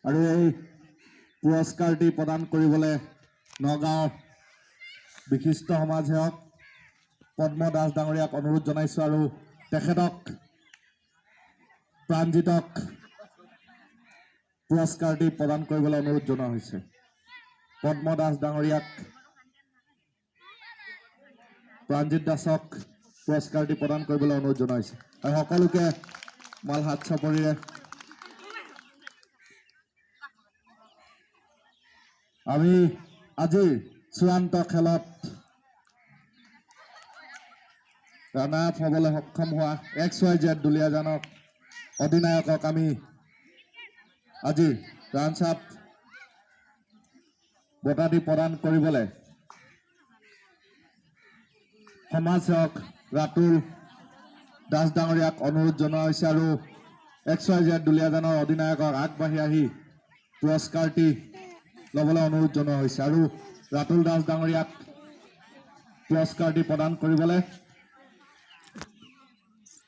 আৰু এই পুৰস্কাৰটি প্ৰদান কৰিবলৈ নগাঁৱৰ বিশিষ্ট সমাজসেৱক পদ্ম দাস ডাঙৰীয়াক অনুৰোধ জনাইছোঁ আৰু তেখেতক প্ৰাঞ্জিতক পুৰস্কাৰটি প্ৰদান কৰিবলৈ অনুৰোধ জনোৱা হৈছে। পদ্ম দাস ডাঙৰীয়াক প্ৰাঞ্জিত দাসক পুৰস্কাৰটি প্ৰদান কৰিবলৈ অনুৰোধ জনোৱা হৈছে আৰু সকলোকে মাল হাত চাপৰিৰে আমি আজিৰ চূড়ান্ত খেলত ৰানাৰ আপ হ'বলৈ সক্ষম হোৱা XYZ দুলীয়াজানৰ অধিনায়কক আমি আজি ৰানাৰ্ছ আপ বঁটাটি প্ৰদান কৰিবলৈ সমাজসেৱক ৰাতুল দাস ডাঙৰীয়াক অনুৰোধ জনোৱা হৈছে আৰু XYZ দুলীয়াজানৰ অধিনায়কক আগবাঢ়ি আহি পুৰস্কাৰটি ল'বলৈ অনুৰোধ জনোৱা হৈছে আৰু ৰাতুল দাস ডাঙৰীয়াক পুৰস্কাৰটি প্ৰদান কৰিবলৈ